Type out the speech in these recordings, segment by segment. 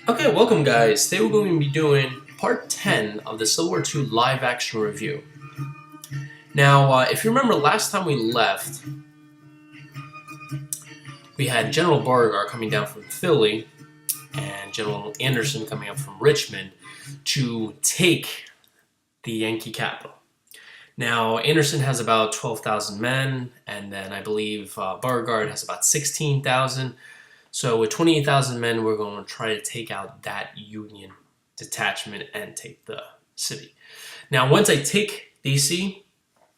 Okay, welcome guys. Today we're going to be doing part 10 of the Civil War II live action review. Now, if you remember last time we left, we had General Beauregard coming down from Philly and General Anderson coming up from Richmond to take the Yankee capital. Now, Anderson has about 12,000 men, and then I believe Beauregard has about 16,000. So with 28,000 men, we're going to try to take out that Union detachment and take the city. Now, once I take DC,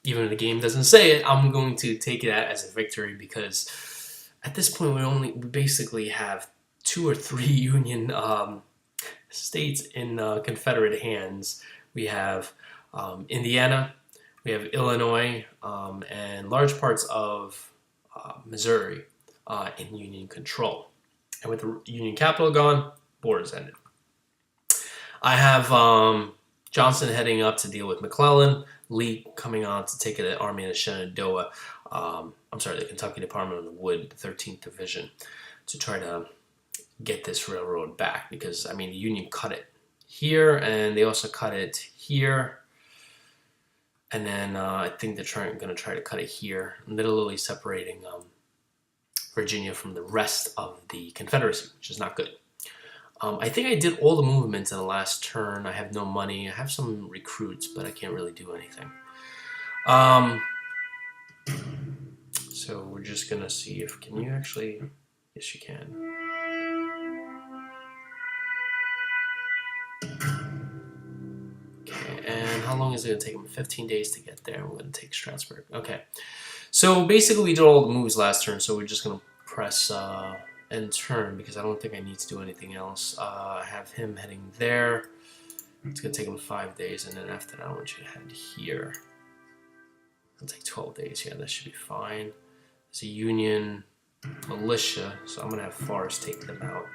even if the game doesn't say it, I'm going to take that as a victory because at this point we basically have 2 or 3 Union states in Confederate hands. We have Indiana, we have Illinois, and large parts of Missouri in Union control. And with the Union capital gone, war is ended. I have Johnson heading up to deal with McClellan, Lee coming on to take the Army of the Shenandoah, the Kentucky Department of the Wood, the 13th Division, to try to get this railroad back. Because, I mean, the Union cut it here, and they also cut it here. And then I think they're going to try to cut it here, literally separating Virginia from the rest of the Confederacy, which is not good. I think I did all the movements in the last turn. I have no money. I have some recruits, but I can't really do anything. So we're just going to see if... Can you actually... Yes, you can. Okay, and how long is it going to take them? 15 days to get there. We're going to take Strasburg. Okay. So basically we did all the moves last turn, so we're just going to press end turn because I don't think I need to do anything else. I have him heading there. It's going to take him 5 days, and then after that I want you to head here. It'll take 12 days. Yeah, that should be fine. There's a Union militia, so I'm going to have Forrest take them out.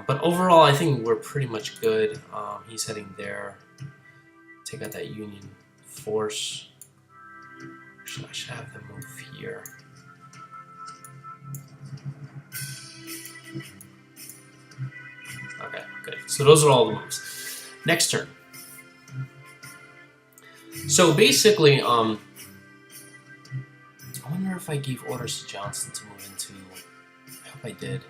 But overall, I think we're pretty much good. He's heading there. Take out that Union force. I should have them move here. Okay, good. So those are all the moves. Next turn. So basically, I wonder if I gave orders to Johnson to move into... I hope I did.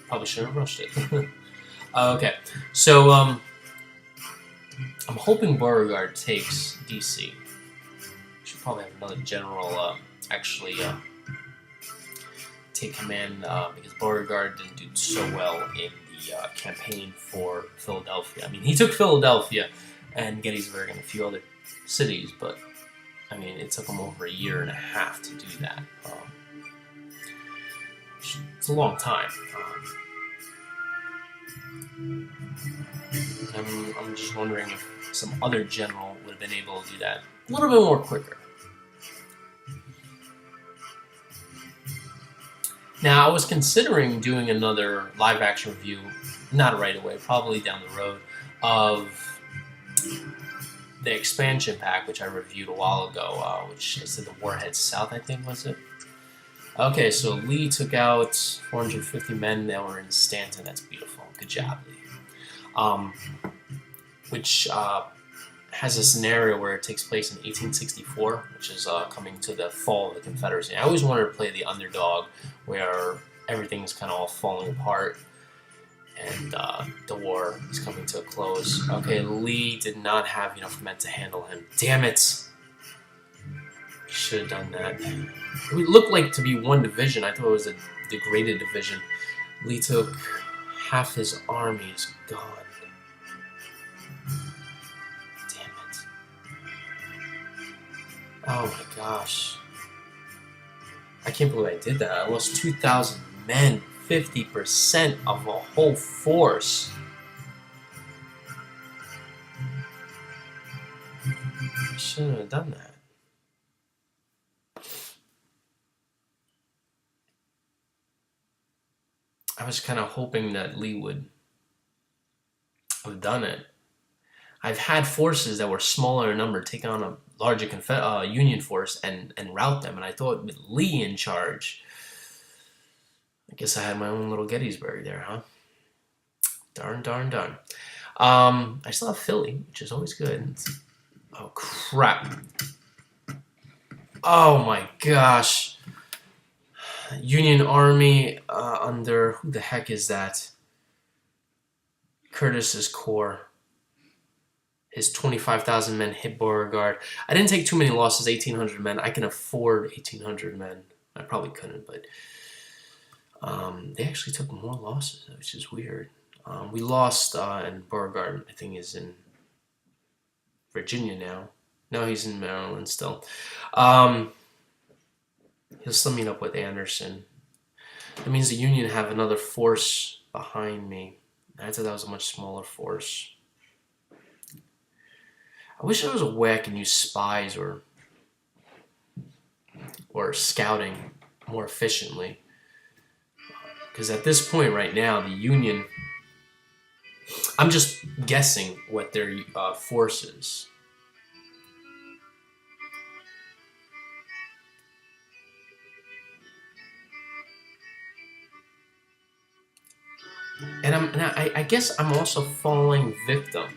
Probably shouldn't have rushed it. Okay, so I'm hoping Beauregard takes DC. Should probably have another general actually take command because Beauregard didn't do so well in the campaign for Philadelphia. I mean, he took Philadelphia and Gettysburg and a few other cities, but I mean, it took him over 1.5 years to do that. It's a long time. I'm just wondering if some other general would have been able to do that a little bit more quicker. Now, I was considering doing another live-action review, not right away, probably down the road, of the expansion pack, which I reviewed a while ago, which is the Warhead South, I think, was it? Okay, so Lee took out 450 men that were in Stanton. That's beautiful. Good job, Lee. Which has a scenario where it takes place in 1864, which is coming to the fall of the Confederacy. I always wanted to play the underdog, where everything's kind of all falling apart, and the war is coming to a close. Okay, Lee did not have enough men to handle him. Damn it! Should have done that. It looked like to be one division. I thought it was a degraded division. Lee took half his army. Is gone. Damn it. Oh my gosh. I can't believe I did that. I lost 2,000 men. 50% of a whole force. I shouldn't have done that. I was kind of hoping that Lee would have done it. I've had forces that were smaller in number take on a larger Union force and rout them, and I thought with Lee in charge, I guess I had my own little Gettysburg there, huh? Darn, darn, darn. I still have Philly, which is always good. Oh, crap. Oh, my gosh. Union Army under... Who the heck is that? Curtis's Corps. His 25,000 men hit Beauregard. I didn't take too many losses, 1,800 men. I can afford 1,800 men. I probably couldn't, but they actually took more losses, which is weird. We lost, and Beauregard, I think, is in Virginia now. No, he's in Maryland still. He'll still meet up with Anderson. That means the Union have another force behind me. I thought that was a much smaller force. I wish there was a way I can use spies or scouting more efficiently. Because at this point right now, the Union... I'm just guessing what their force is. And I guess I'm also falling victim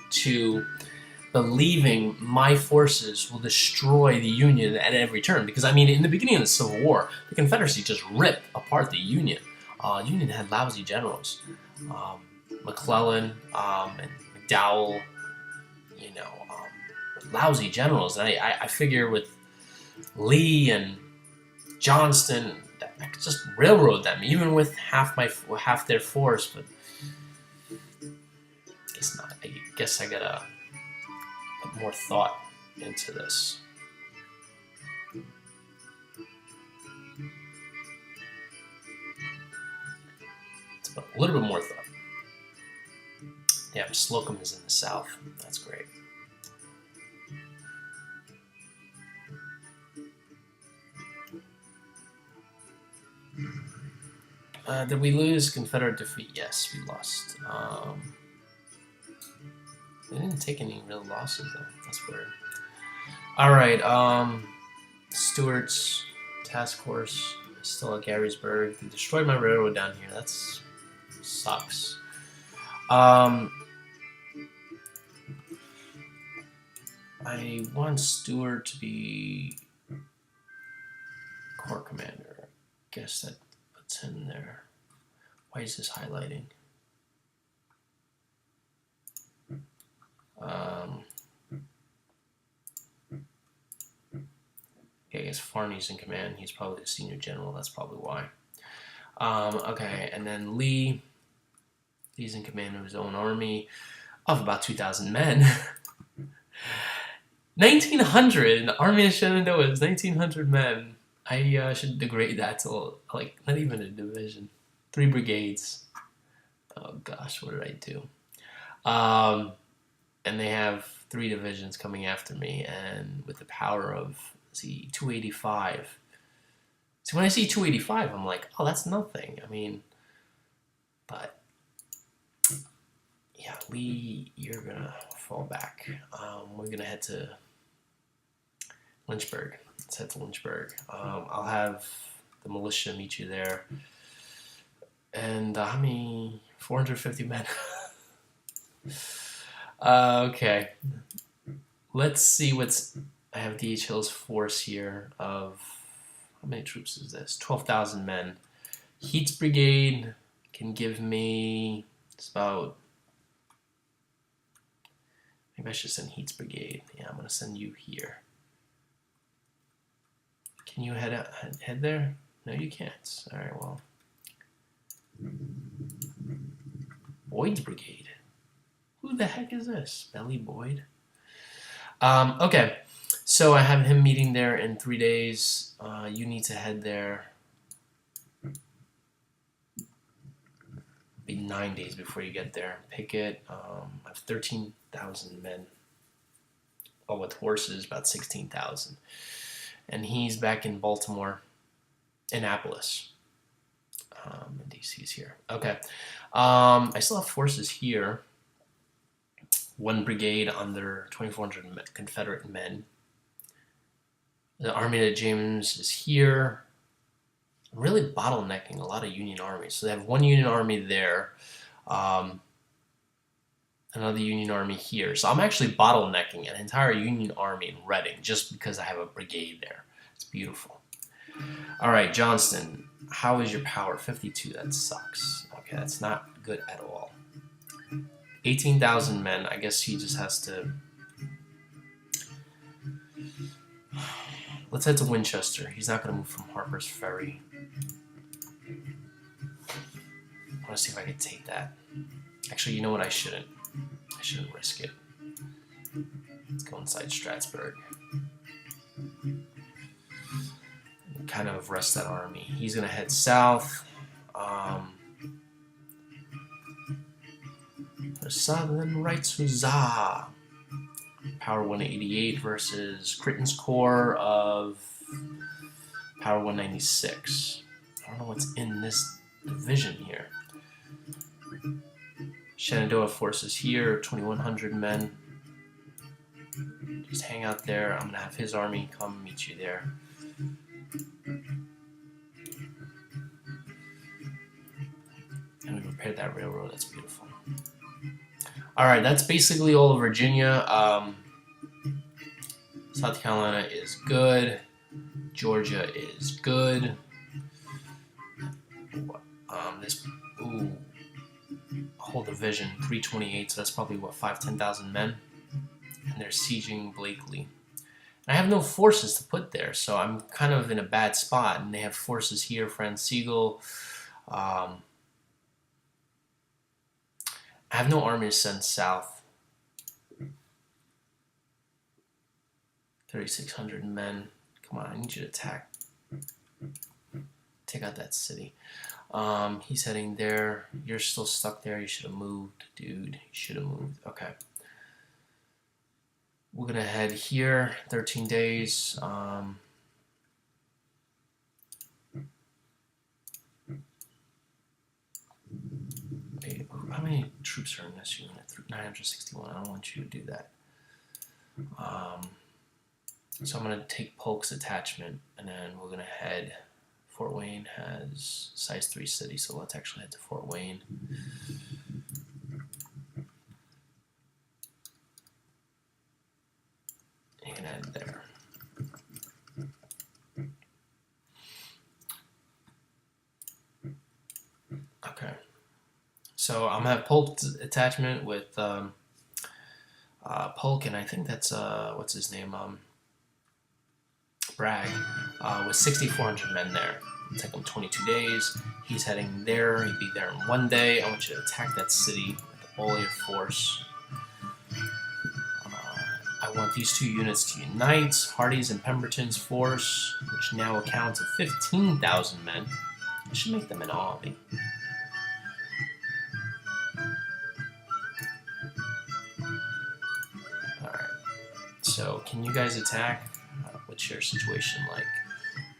to believing my forces will destroy the Union at every turn. Because, I mean, in the beginning of the Civil War, the Confederacy just ripped apart the Union. Union had lousy generals. McClellan and McDowell, lousy generals. And I figure with Lee and Johnston, I could just railroad them, even with half their force. But I guess not. I guess I gotta put more thought into this. Let's put a little bit more thought. Yeah, Slocum is in the south. That's great. Did we lose? Confederate defeat? Yes, we lost. They didn't take any real losses, though. That's weird. Alright, Stuart's task force is still at Gettysburg. They destroyed my railroad down here. That sucks. I want Stuart to be Corps commander. I guess that puts him there. Why is this highlighting? Okay, I guess Farney's in command. He's probably the senior general. That's probably why. Okay, and then Lee. He's in command of his own army of about 2,000 men. 1,900! The Army of Shenandoah is 1,900 men. I should degrade that to, like, not even a division. 3 brigades. Oh gosh, what did I do? And they have 3 divisions coming after me, and with the power of, see, 285. So when I see 285, I'm like, oh, that's nothing. I mean, but yeah, Lee, you're gonna fall back. We're gonna head to Lynchburg. Let's head to Lynchburg. I'll have the militia meet you there. And how many? 450 men. Okay. Let's see what's... I have D.H. Hill's force here of... How many troops is this? 12,000 men. Heath's brigade can give me... It's about... Maybe I should send Heath's brigade. Yeah, I'm going to send you here. Can you head there? No, you can't. All right, well... Boyd's brigade. Who the heck is this? Belly Boyd? Okay, so I have him meeting there in 3 days. You need to head there. Be 9 days before you get there. Picket. I have 13,000 men. Oh, with horses, about 16,000. And he's back in Baltimore, Annapolis. And DC's here. Okay. I still have forces here. 1 brigade under 2,400 Confederate men. The Army of James is here. really bottlenecking a lot of Union armies. So they have one Union army there, another Union army here. So I'm actually bottlenecking an entire Union army in Reading just because I have a brigade there. It's beautiful. All right, Johnston, how is your power? 52, that sucks. Okay, that's not good at all. 18,000 men. I guess he just has to... Let's head to Winchester. He's not going to move from Harper's Ferry. I want to see if I can take that. Actually, you know what? I shouldn't risk it. Let's go inside Strasbourg. And kind of rest that army. He's going to head south. The Southern Rights Huzzah! Power 188 versus Critten's Corps of Power 196. I don't know what's in this division here. Shenandoah forces here, 2,100 men. Just hang out there. I'm going to have his army come meet you there. And we repaired that railroad. That's beautiful. All right, that's basically all of Virginia. South Carolina is good. Georgia is good. This whole division, 328, so that's probably what, 10,000 men, and they're sieging Blakely. And I have no forces to put there, so I'm kind of in a bad spot. And they have forces here, Franz Sigel. I have no army to send south. 3,600 men. Come on, I need you to attack. Take out that city. He's heading there. You're still stuck there. You should have moved, dude. You should have moved. Okay. We're going to head here. 13 days. How many troops are in this unit? 961. I don't want you to do that. So I'm going to take Polk's attachment, and then we're going to head. Fort Wayne has size 3 city, so let's actually head to Fort Wayne. You can head there. Okay. So I'm going to have Polk's attachment with Polk, and I think that's, what's his name? Bragg, with 6,400 men there. It'll take him 22 days. He's heading there. He'd be there in 1 day. I want you to attack that city with all your force. I want these two units to unite. Hardee's and Pemberton's force, which now accounts for 15,000 men. I should make them an army. Alright. So, can you guys attack? What's your situation like?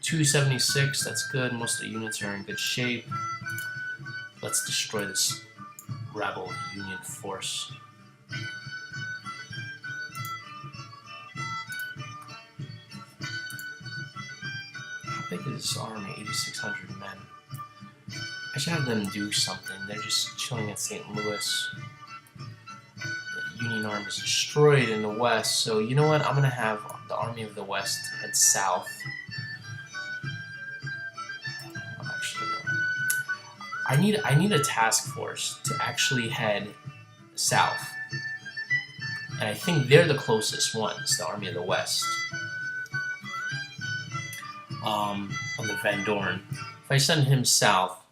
276, that's good. Most of the units are in good shape. Let's destroy this rebel Union force. How big is this army? 8,600 men. I should have them do something. They're just chilling at St. Louis. The Union army is destroyed in the west, so you know what? I'm going to have the Army of the West head south. Actually, no. I need a task force to actually head south. And I think they're the closest ones, the Army of the West. On the Van Dorn. If I send him south,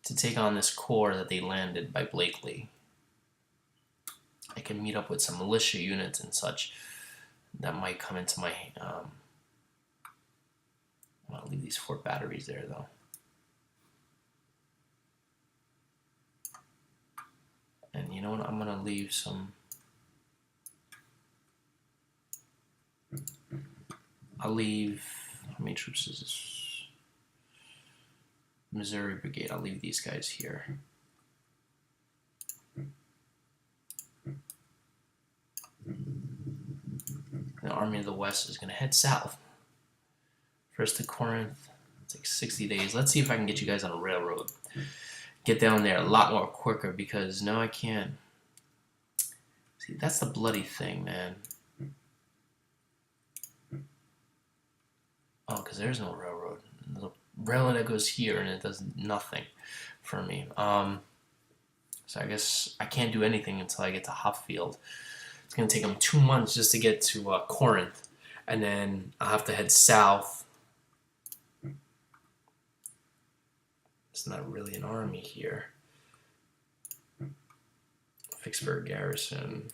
to take on this corps that they landed by Blakely, I can meet up with some militia units and such that might come into my... I'll leave these 4 batteries there, though. And you know what? I'm going to leave some... I'll leave... How many troops is this? Missouri Brigade. I'll leave these guys here. The Army of the West is going to head south. First to Corinth. It's like 60 days. Let's see if I can get you guys on a railroad. Get down there a lot more quicker because no, I can't. See, that's the bloody thing, man. Oh, because there's no railroad. There's a railroad that goes here and it does nothing for me. So I guess I can't do anything until I get to Hopfield. It's going to take them 2 months just to get to Corinth. And then I'll have to head south. It's not really an army here. Vicksburg garrison.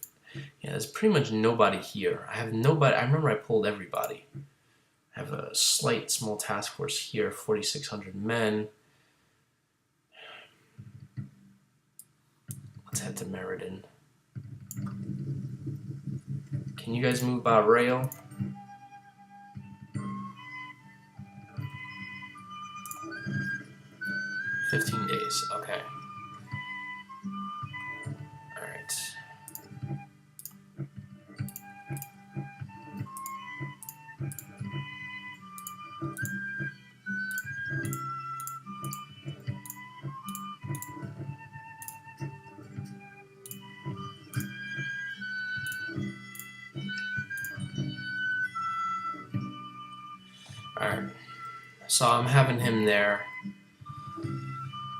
Yeah, there's pretty much nobody here. I have nobody. I remember I pulled everybody. I have a slight small task force here, 4,600 men. Let's head to Meriden. Can you guys move by rail? $15 days, okay. Alright. Alright. So I'm having him there.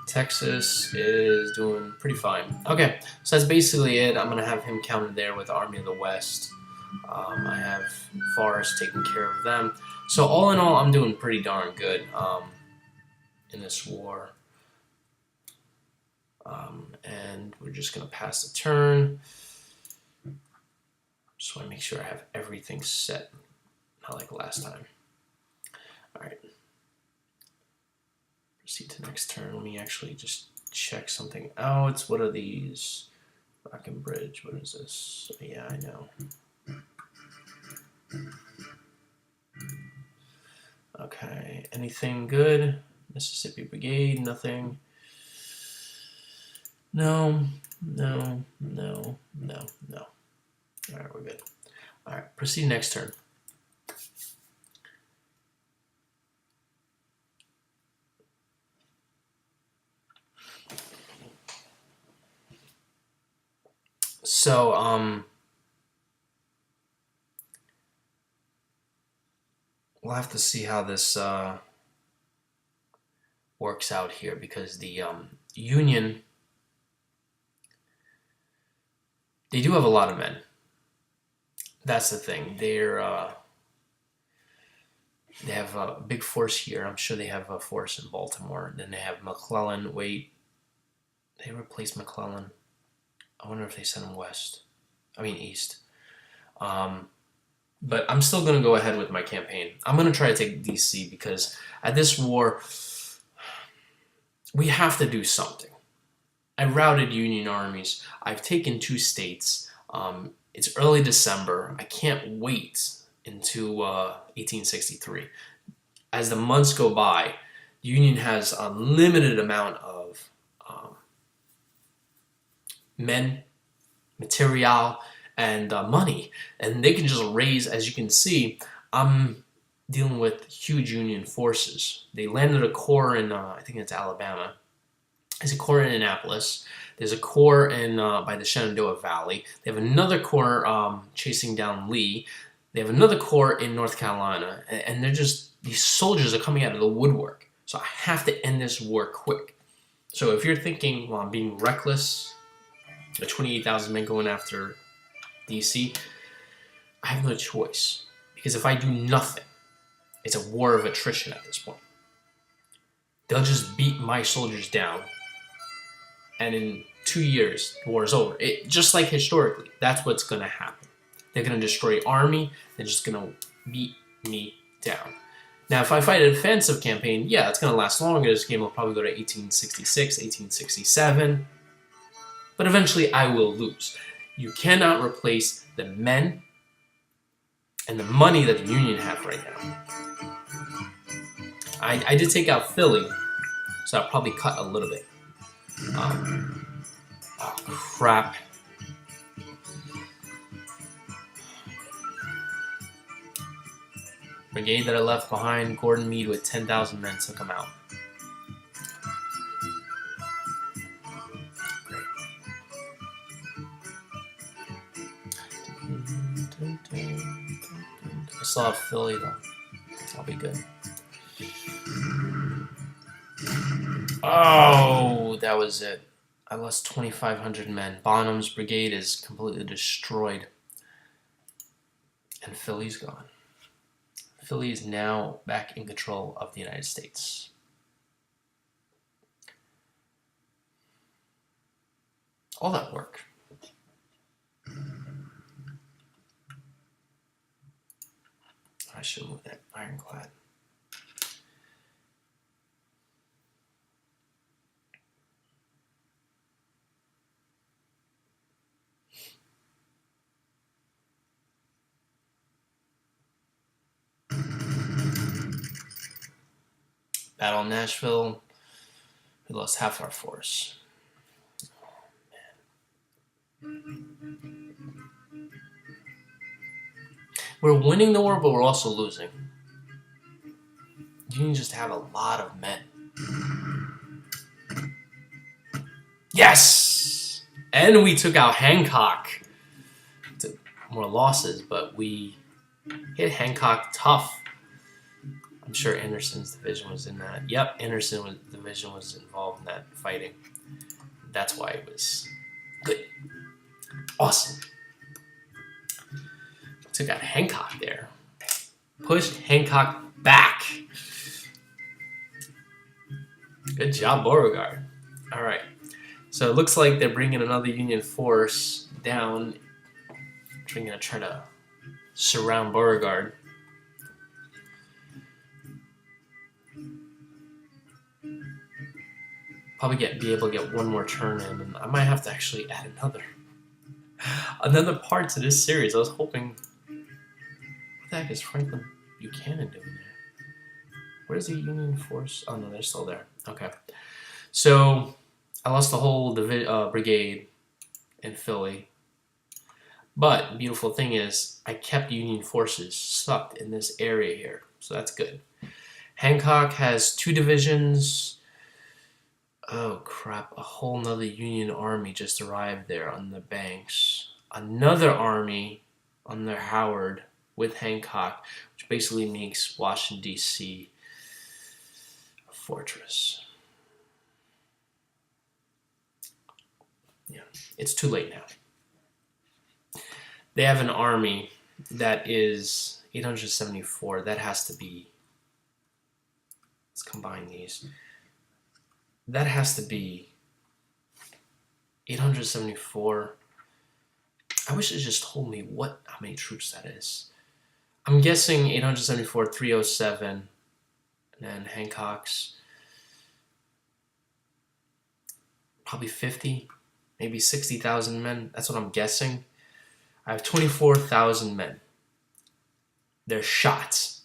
Texas is doing pretty fine. Okay, so that's basically it. I'm going to have him counted there with Army of the West. I have Forrest taking care of them. So all in all, I'm doing pretty darn good in this war. And we're just going to pass the turn. Just want to make sure I have everything set, not like last time. All right. Proceed to next turn. Let me actually just check something out. What are these? Rock and Bridge. What is this? Yeah, I know. Okay. Anything good? Mississippi Brigade. Nothing. No. No. No. No. No. All right, we're good. All right. Proceed next turn. So, we'll have to see how this works out here because the Union, they do have a lot of men. That's the thing. They have a big force here. I'm sure they have a force in Baltimore. Then they have McClellan. Wait, they replaced McClellan. I wonder if they sent him west. I mean east. But I'm still going to go ahead with my campaign. I'm going to try to take DC because at this war, we have to do something. I routed Union armies. I've taken 2 states. It's early December. I can't wait into 1863. As the months go by, the Union has a limited amount of men, material, and money, and they can just raise. As you can see, I'm dealing with huge Union forces. They landed a corps in I think it's Alabama. There's a corps in Annapolis. There's a corps in by the Shenandoah Valley. They have another corps chasing down Lee. They have another corps in North Carolina, and they're just, these soldiers are coming out of the woodwork. So I have to end this war quick. So if you're thinking, well, I'm being reckless, the 28,000 men going after DC, I have no choice. Because if I do nothing, it's a war of attrition at this point. They'll just beat my soldiers down. And in 2 years, the war is over. Just like historically, that's what's going to happen. They're going to destroy army. They're just going to beat me down. Now, if I fight a defensive campaign, yeah, it's going to last longer. This game will probably go to 1866, 1867. But eventually, I will lose. You cannot replace the men and the money that the Union have right now. I did take out Philly, so I'll probably cut a little bit. Oh, crap. Brigade that I left behind, Gordon Meade with 10,000 men took him out. Great. I still have Philly though. I'll be good. Oh, that was it. I lost 2,500 men. Bonham's brigade is completely destroyed. And Philly's gone. Philly is now back in control of the United States. All that work. I should move that ironclad. Battle of Nashville. We lost half our force. Oh, man. We're winning the war, but we're also losing. You just have a lot of men. Yes! And we took out Hancock. Took more losses, but we hit Hancock tough. I'm sure Anderson's division was in that. Yep, Anderson's division was involved in that fighting. That's why it was good. Awesome. Took out Hancock there. Pushed Hancock back. Good job, Beauregard. All right. So it looks like they're bringing another Union force down. They're going to try to surround Beauregard. Probably be able to get one more turn in, and I might have to actually add another part to this series. I was hoping. What the heck is Franklin Buchanan doing there? Where's the Union force? Oh no, they're still there. Okay, so I lost the whole brigade in Philly, but the beautiful thing is I kept Union forces stuck in this area here, so that's good. Hancock has 2 divisions. Oh crap, a whole nother Union army just arrived there on the banks. Another army under Howard with Hancock, which basically makes Washington, D.C. a fortress. Yeah, it's too late now. They have an army that is 874. That has to be... Let's combine these. That has to be 874. I wish it just told me how many troops that is. I'm guessing 874, 307, and then Hancock's probably 50, maybe 60,000 men. That's what I'm guessing. I have 24,000 men. They're shots.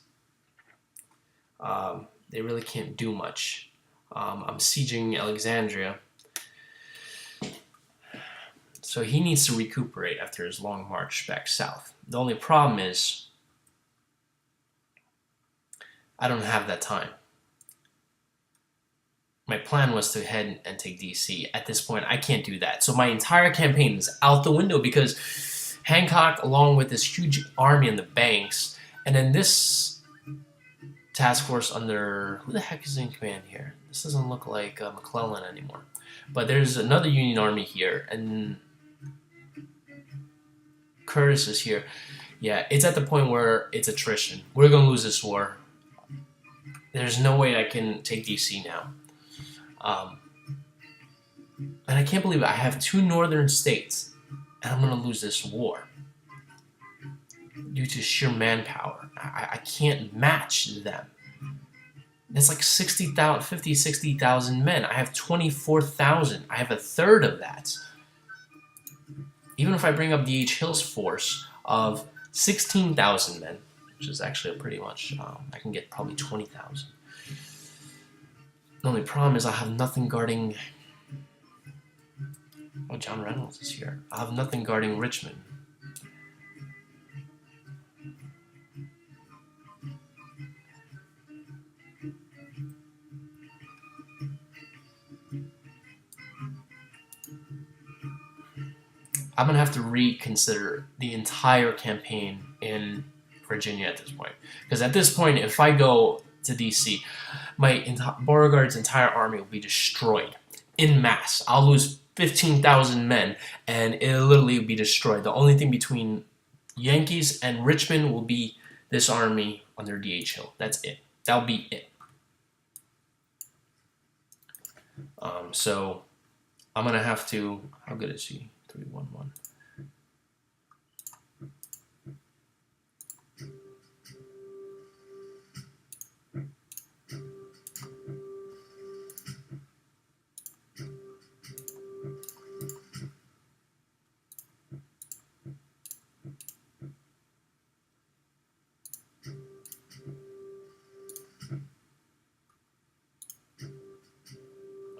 They really can't do much. I'm sieging Alexandria. So he needs to recuperate after his long march back south. The only problem is I don't have that time. My plan was to head and take DC. At this point, I can't do that. So my entire campaign is out the window because Hancock, along with this huge army in the banks, and then this task force under... Who the heck is in command here? This doesn't look like McClellan anymore. But there's another Union army here, and Curtis is here. Yeah, it's at the point where it's attrition. We're going to lose this war. There's no way I can take DC now. And I can't believe it. I have 2 northern states, and I'm going to lose this war due to sheer manpower. I can't match them. That's like 50, 60,000 men. I have 24,000. I have a third of that. Even if I bring up D.H. Hill's force of 16,000 men, which is actually pretty much, I can get probably 20,000. The only problem is I have nothing guarding... Oh, John Reynolds is here. I have nothing guarding Richmond. I'm going to have to reconsider the entire campaign in Virginia at this point. Because at this point, if I go to DC, Beauregard's entire army will be destroyed in mass. I'll lose 15,000 men, and it'll literally be destroyed. The only thing between Yankees and Richmond will be this army under D.H. Hill. That's it. That'll be it. So I'm going to have to... How good is he? 311.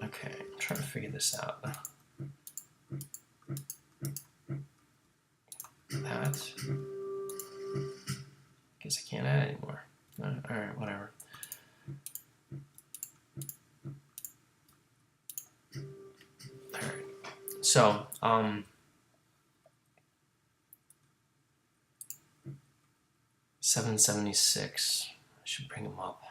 Okay, I'm trying to figure this out. That. Guess I can't add anymore. Alright, whatever. Alright. So, 776. I should bring him up.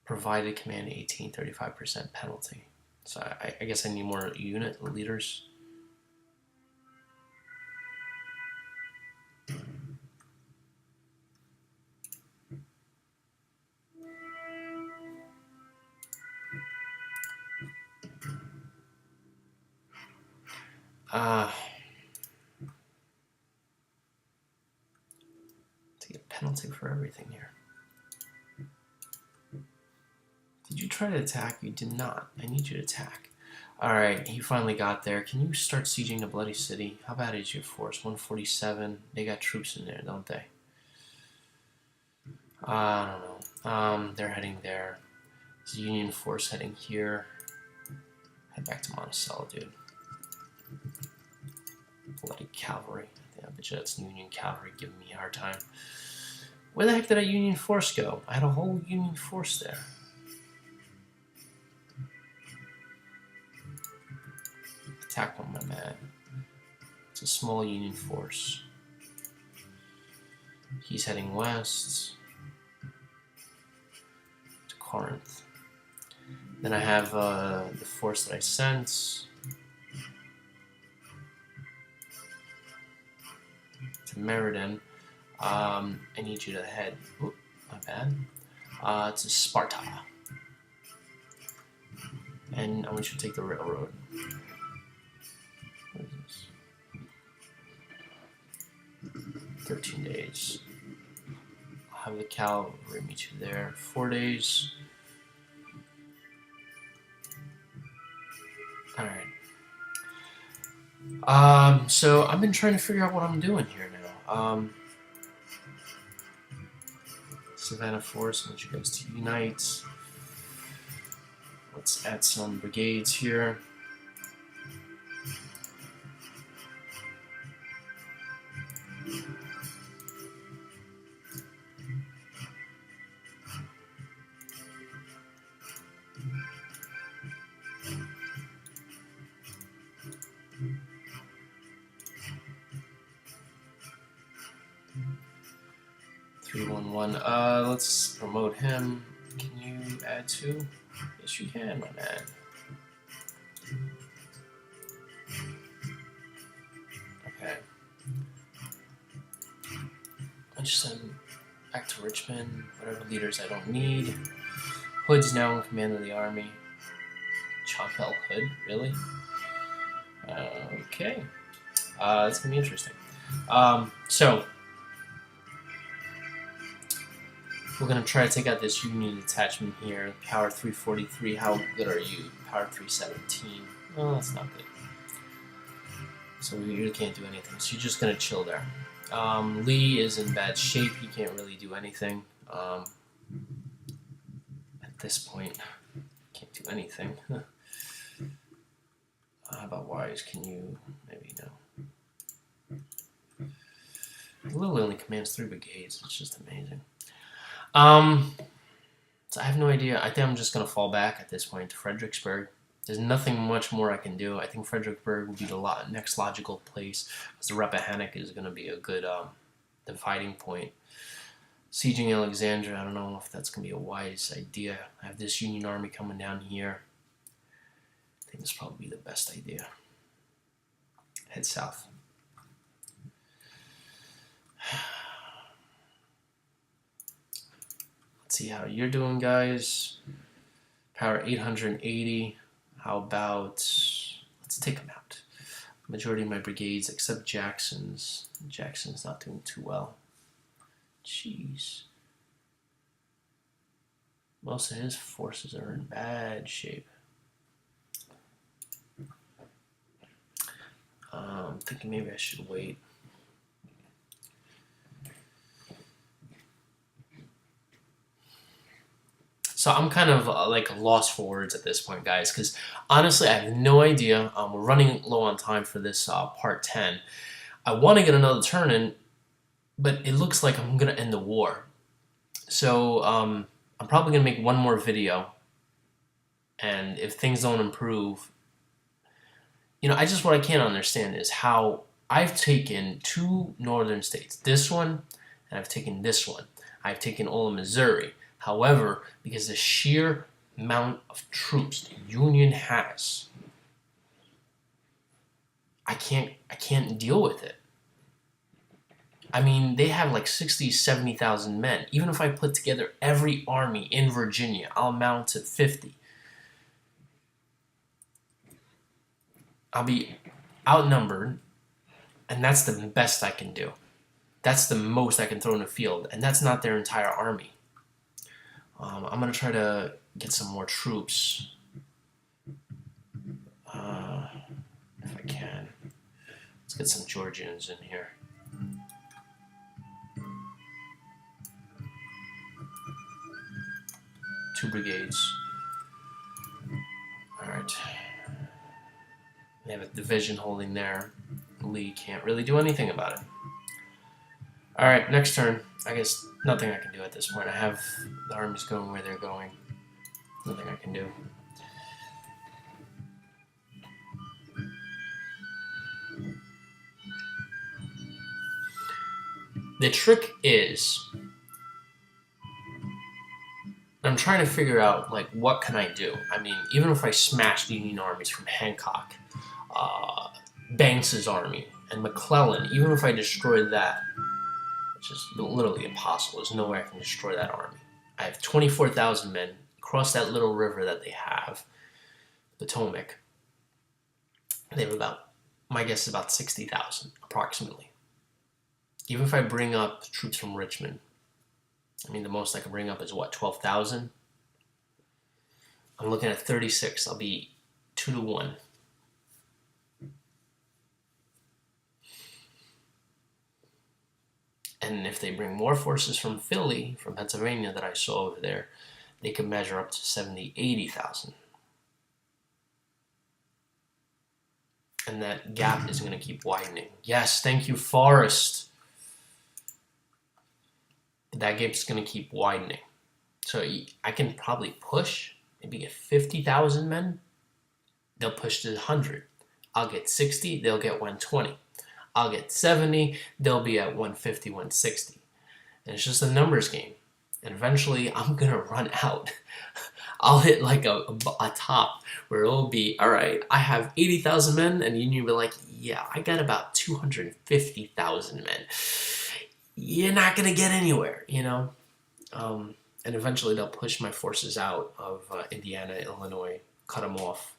Provided command 18, 35% penalty. So I guess I need more unit leaders. To get a penalty for everything here. Did you try to attack? You did not. I need you to attack. Alright, he finally got there. Can you start sieging the Bloody City? How bad is your force? 147. They got troops in there, don't they? I don't know. They're heading there. There's a Union force heading here. Head back to Monticello, dude. Bloody cavalry. Yeah, I bet you that's Union cavalry giving me a hard time. Where the heck did that Union force go? I had a whole Union force there. Attack on my man. It's a small Union force. He's heading west to Corinth. Then I have the force that I sent to Meriden. I need you to head. Oop, my bad. To Sparta. And I want you to take the railroad. What is this? 13 days. I'll have the cavalry meet you there. 4 days. Alright. So I've been trying to figure out what I'm doing here now. Savannah Force, I want you guys to unite. Let's add some brigades here. Let's promote him. Can you add two? Yes, you can, my man. Okay. I'll just send back to Richmond, whatever leaders I don't need. Hood's now in command of the army. Chopel Hood, really? Okay. It's gonna be interesting. So we're going to try to take out this Union detachment here. Power 343. How good are you? Power 317. Oh, that's not good. So we really can't do anything. So you're just going to chill there. Lee is in bad shape. He can't really do anything. At this point, can't do anything. How about Wise? Can you... Maybe no. Lily only commands 3 brigades. It's just amazing. So I have no idea. I think I'm just going to fall back at this point to Fredericksburg. There's nothing much more I can do. I think Fredericksburg would be the next logical place, because the Rappahannock is going to be a good dividing point. Sieging Alexandria, I don't know if that's going to be a wise idea. I have this Union army coming down here. I think this will probably be the best idea. Head south. Let's see how you're doing, guys. Power 880. How about, let's take them out. Majority of my brigades, except Jackson's. Jackson's not doing too well. Jeez. Most of his forces are in bad shape. I'm thinking maybe I should wait. So I'm kind of like lost for words at this point, guys, because honestly, I have no idea. We're running low on time for this part 10. I want to get another turn in, but it looks like I'm going to end the war. So I'm probably going to make one more video, and if things don't improve, you know, what I can't understand is how I've taken 2 northern states, this one, and I've taken this one. I've taken all of Missouri. However, because the sheer amount of troops the Union has, I can't deal with it. I mean, they have like 60, 70,000 men. Even if I put together every army in Virginia, I'll amount to 50. I'll be outnumbered, and that's the best I can do. That's the most I can throw in the field, and that's not their entire army. I'm going to try to get some more troops, if I can. Let's get some Georgians in here. Two brigades. Alright. They have a division holding there. Lee can't really do anything about it. Alright, next turn. I guess nothing I can do at this point. I have the armies going where they're going. Nothing I can do. The trick is, I'm trying to figure out, like, what can I do? I mean, even if I smash the Union armies from Hancock, Banks's army, and McClellan, even if I destroy that, which is literally impossible. There's no way I can destroy that army. I have 24,000 men across that little river that they have, Potomac. They have about, my guess is about 60,000, approximately. Even if I bring up troops from Richmond, I mean, the most I can bring up is what, 12,000? I'm looking at 36. I'll be 2 to 1. And if they bring more forces from Philly, from Pennsylvania that I saw over there, they could measure up to 70, 80,000. And that gap is going to keep widening. Yes, thank you, Forrest. That gap's going to keep widening. So I can probably push, maybe get 50,000 men. They'll push to 100. I'll get 60, they'll get 120. I'll get 70, they'll be at 150, 160. And it's just a numbers game. And eventually, I'm going to run out. I'll hit like a top where it'll be, all right, I have 80,000 men, and you'll be like, yeah, I got about 250,000 men. You're not going to get anywhere, you know? And eventually, they'll push my forces out of Indiana, Illinois, cut them off.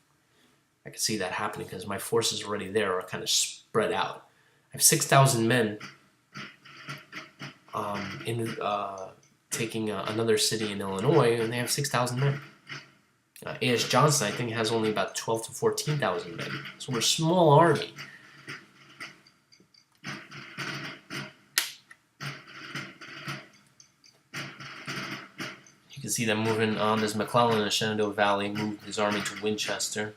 I can see that happening because my forces already there are kind of spread out. I have 6,000 men in taking another city in Illinois, and they have 6,000 men. A.S. Johnson, I think, has only about 12 to 14,000 men. So we're a small army. You can see them moving on. There's McClellan in the Shenandoah Valley, moved his army to Winchester.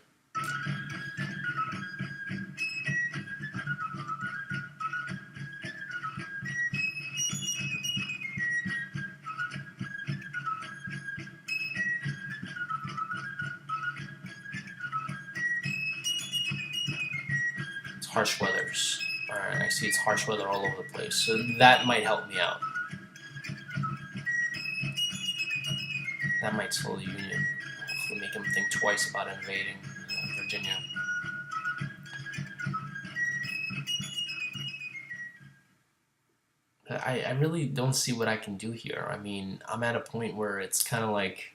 harsh weathers. Alright, I see it's harsh weather all over the place, so that might help me out. That might slow the Union. Hopefully make them think twice about invading Virginia. I really don't see what I can do here. I mean, I'm at a point where it's kind of like...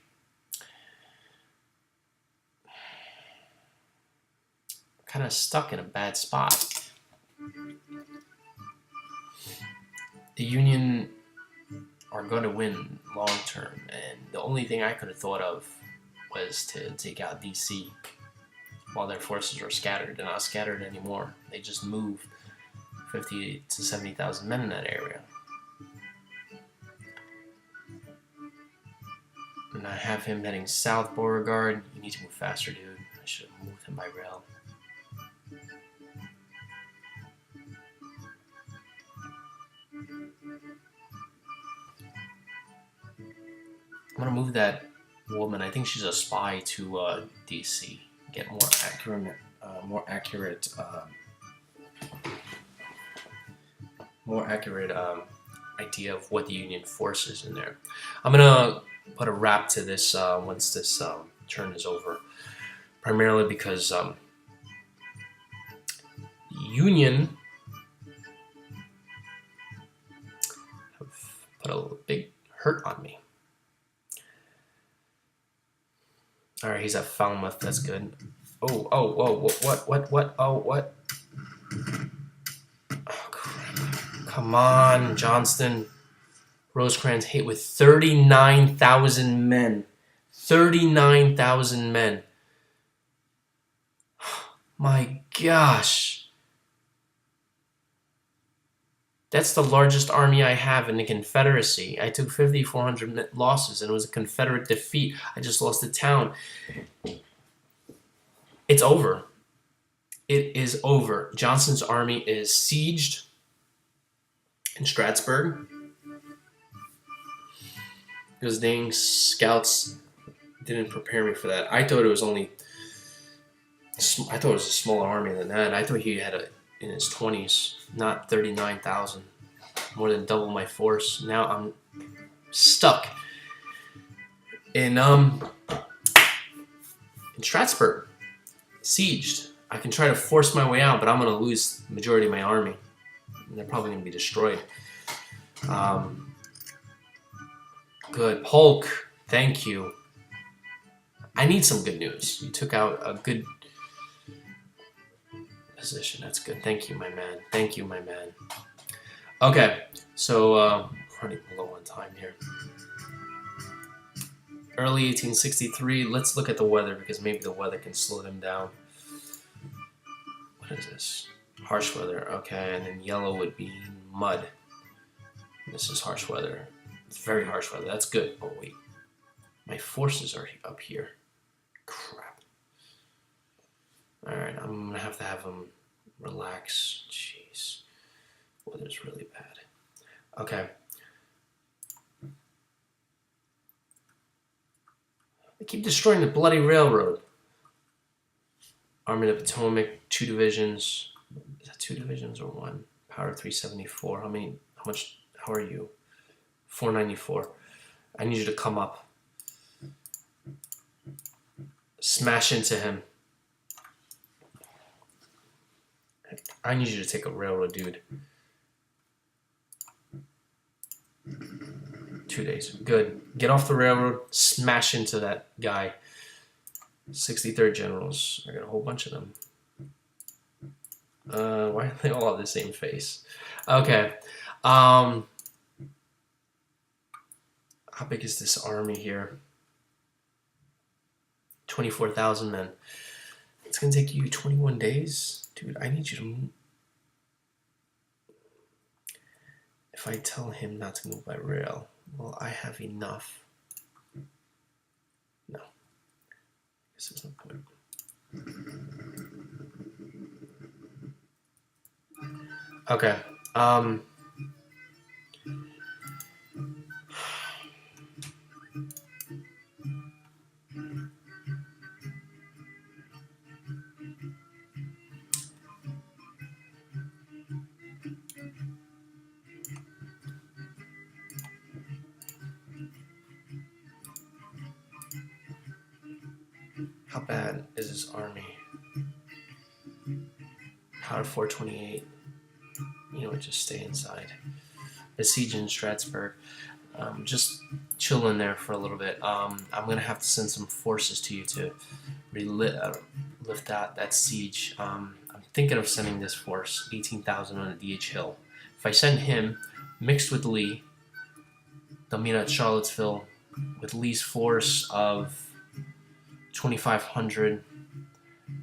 kind of stuck in a bad spot. The Union are going to win long term, and the only thing I could have thought of was to take out DC while their forces are scattered. They're not scattered anymore. They just moved 50 to 70,000 men in that area. And I have him heading south, Beauregard. You need to move faster, dude. I should have moved him by rail. I'm gonna move that woman. I think she's a spy to DC. Get more accurate idea of what the Union force is in there. I'm gonna put a wrap to this once this turn is over. Primarily because the Union have put a big hurt on me. Alright, he's at Falmouth, that's good. Oh, what? Oh, what? Oh, crap. Come on, Johnston. Rosecrans hit with 39,000 men. 39,000 men. My gosh. That's the largest army I have in the Confederacy. I took 5,400 losses, and it was a Confederate defeat. I just lost the town. It's over. It is over. Johnston's army is sieged in Strasburg. Those dang scouts didn't prepare me for that. I thought it was a smaller army than that. I thought he had in his 20s, not 39,000. More than double my force. Now I'm stuck in Strasburg, sieged. I can try to force my way out, but I'm going to lose the majority of my army. And they're probably going to be destroyed. Good. Polk, thank you. I need some good news. You took out a good position. That's good. Thank you, my man. Thank you, my man. Okay, so running low on time here. Early 1863. Let's look at the weather because maybe the weather can slow them down. What is this? Harsh weather. Okay, and then yellow would be mud. This is harsh weather. It's very harsh weather. That's good. Oh wait, my forces are up here. Crap. All right, I'm gonna have to have them relax. Jeez, weather's really bad. Okay. They keep destroying the bloody railroad. Army of the Potomac, 2 divisions. Is that 2 divisions or 1? Power 374. How are you? 494. I need you to come up. Smash into him. I need you to take a railroad, dude. 2 days. Good. Get off the railroad. Smash into that guy. 63rd Generals. I got a whole bunch of them. Why do they all have the same face? Okay. How big is this army here? 24,000 men. It's going to take you 21 days? Dude, I need you to move. If I tell him not to move by rail, well, I have enough. No. I guess there's no point. Okay. How bad is this army? Power 428. You know what, just stay inside. Besieging Strasbourg. Just chill in there for a little bit. I'm going to have to send some forces to you to lift that siege. I'm thinking of sending this force, 18,000 on the DH Hill. If I send him, mixed with Lee, they'll meet at Charlottesville with Lee's force of 2,500.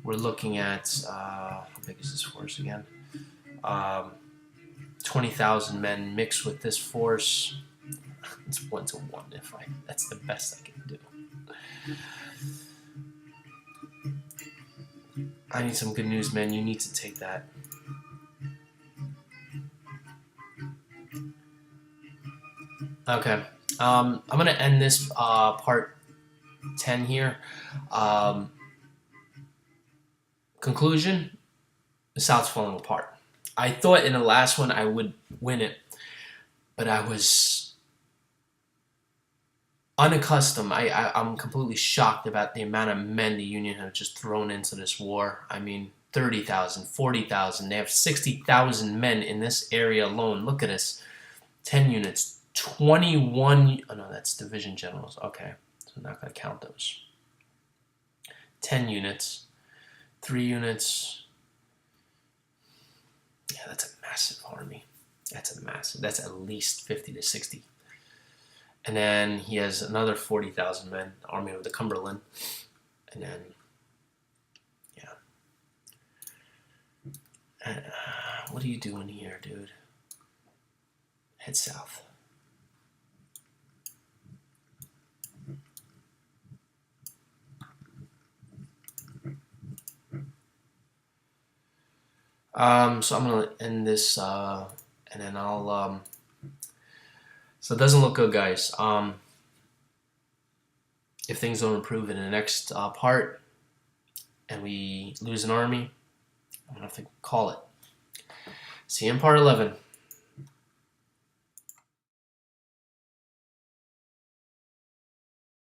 We're looking at, how big is this force again? 20,000 men mixed with this force. It's 1-1 that's the best I can do. I need some good news, man. You need to take that. Okay. I'm going to end this part 10 here. Conclusion, the South's falling apart. I thought in the last one I would win it, but I was unaccustomed. I'm completely shocked about the amount of men the Union have just thrown into this war. I mean, 30,000, 40,000. They have 60,000 men in this area alone. Look at this. 10 units, 21. Oh, no, that's division generals. Okay, so I'm not going to count those. 10 units, 3 units. Yeah, that's a massive army. That's at least 50 to 60. And then he has another 40,000 men, Army of the Cumberland. And then, yeah. What are you doing here, dude? Head south. So I'm gonna end this, and then I'll. So it doesn't look good, guys. If things don't improve in the next part, and we lose an army, I'm gonna have to call it. See you in part 11.